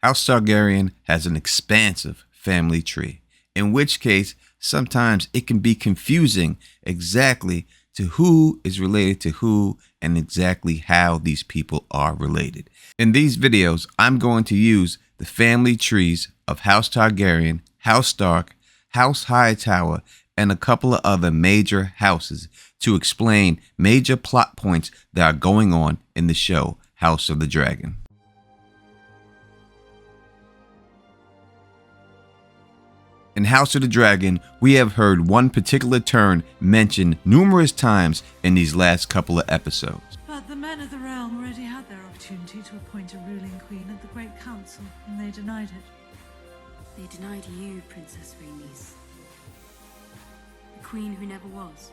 House Targaryen has an expansive family tree, in which case sometimes it can be confusing exactly to who is related to who and exactly how these people are related. In these videos, I'm going to use the family trees of House Targaryen, House Stark, House Hightower, and a couple of other major houses to explain major plot points that are going on in the show House of the Dragon. In House of the Dragon, we have heard one particular turn mentioned numerous times in these last couple of episodes. But the men of the realm already had their opportunity to appoint a ruling queen at the Great Council, and they denied it. They denied you, Princess Rhaenys. The queen who never was.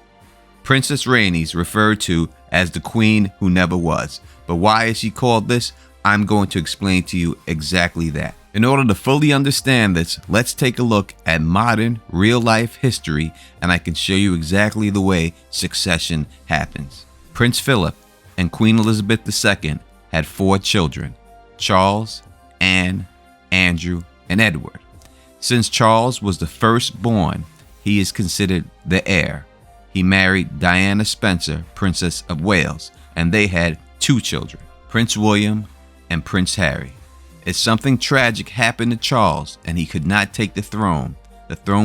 Princess Rhaenys, referred to as the queen who never was. But why is she called this? I'm going to explain to you exactly that. In order to fully understand this, let's take a look at modern, real-life history, and I can show you exactly the way succession happens. Prince Philip and Queen Elizabeth II had 4 children: Charles, Anne, Andrew, and Edward. Since Charles was the firstborn, he is considered the heir. He married Diana Spencer, Princess of Wales, and they had 2 children, Prince William and Prince Harry. If something tragic happened to Charles and he could not take the throne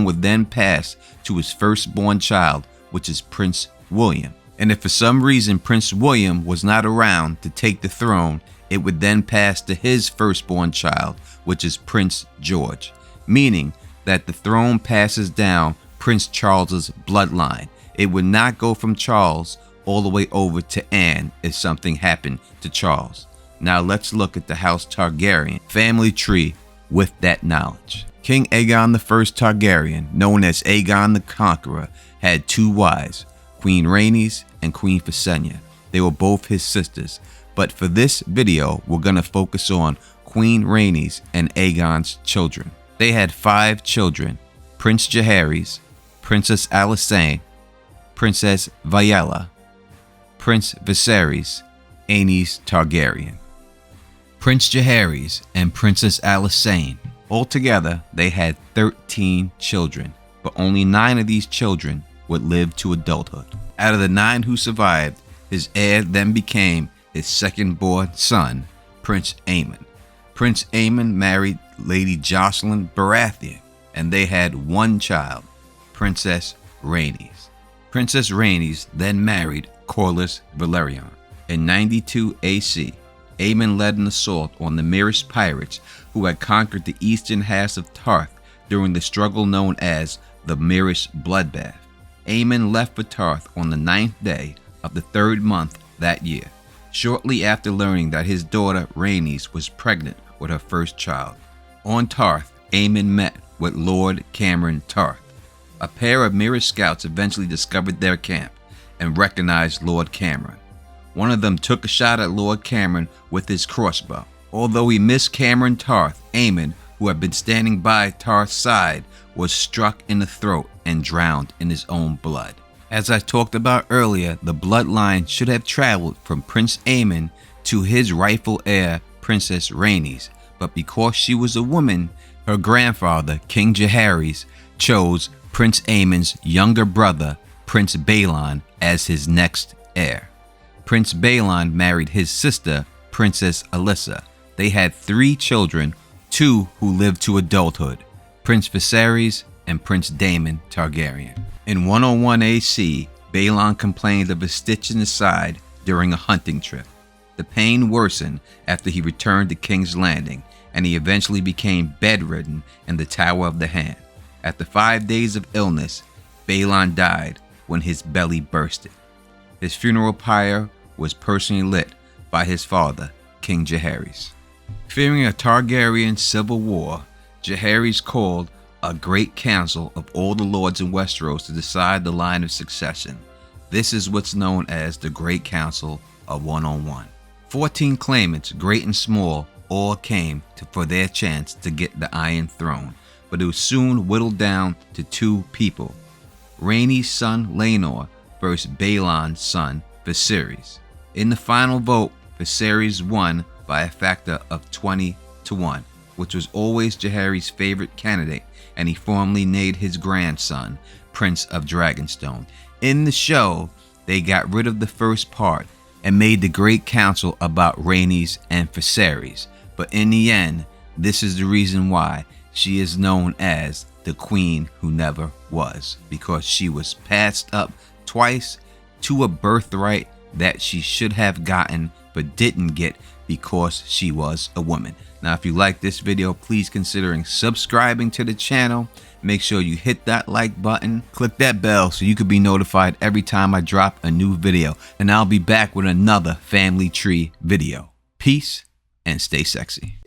would then pass to his firstborn child, which is Prince William. And if for some reason Prince William was not around to take the throne, it would then pass to his firstborn child, which is Prince George, meaning that the throne passes down Prince Charles's bloodline. It would not go from Charles all the way over to Anne if something happened to Charles. Now let's look at the House Targaryen family tree with that knowledge. King Aegon I Targaryen, known as Aegon the Conqueror, had 2 wives, Queen Rhaenys and Queen Visenya. They were both his sisters, but for this video, we're going to focus on Queen Rhaenys and Aegon's children. They had 5 children: Prince Jaehaerys, Princess Alysanne, Princess Valyria, Prince Viserys, Rhaenys Targaryen. Prince Jaehaerys and Princess Alysanne, altogether they had 13 children, but only 9 of these children would live to adulthood. Out of the 9 who survived, his heir then became his second-born son, Prince Aemon. Prince Aemon married Lady Jocelyn Baratheon, and they had 1 child, Princess Rhaenys. Princess Rhaenys then married Corlys Velaryon. In 92 AC, Aemon led an assault on the Myrish pirates who had conquered the eastern halves of Tarth during the struggle known as the Myrish Bloodbath. Aemon left for Tarth on the 9th day of the 3rd month that year, shortly after learning that his daughter Rhaenys was pregnant with her first child. On Tarth, Aemon met with Lord Cameron Tarth. A pair of Myrish scouts eventually discovered their camp and recognized Lord Cameron. One of them took a shot at Lord Cameron with his crossbow. Although he missed Cameron Tarth, Aemon, who had been standing by Tarth's side, was struck in the throat and drowned in his own blood. As I talked about earlier, the bloodline should have traveled from Prince Aemon to his rightful heir, Princess Rhaenys, but because she was a woman, her grandfather, King Jaehaerys, chose Prince Aemon's younger brother, Prince Balon, as his next heir. Prince Balon married his sister, Princess Alyssa. They had 3 children, 2 who lived to adulthood, Prince Viserys and Prince Daemon Targaryen. In 101 AC, Balon complained of a stitch in his side during a hunting trip. The pain worsened after he returned to King's Landing, and he eventually became bedridden in the Tower of the Hand. After 5 days of illness, Balon died when his belly bursted. His funeral pyre was personally lit by his father, King Jaehaerys. Fearing a Targaryen civil war, Jaehaerys called a great council of all the lords in Westeros to decide the line of succession. This is what's known as the Great Council of 101. 14 claimants, great and small, all came for their chance to get the Iron Throne, but it was soon whittled down to 2 people: Rhaenys' son Laenor versus Balon's son Viserys. In the final vote, Viserys won by a factor of 20 to 1. which was always Jaehaerys' favorite candidate, and he formally named his grandson Prince of Dragonstone. In the show, they got rid of the first part and made the Great Council about Rhaenys and Viserys. But in the end, this is the reason why she is known as the Queen Who Never Was, because she was passed up twice to a birthright that she should have gotten but didn't get because she was a woman. Now, if you like this video, please consider subscribing to the channel. Make sure you hit that like button, click that bell so you can be notified every time I drop a new video. And I'll be back with another family tree video. Peace and stay sexy.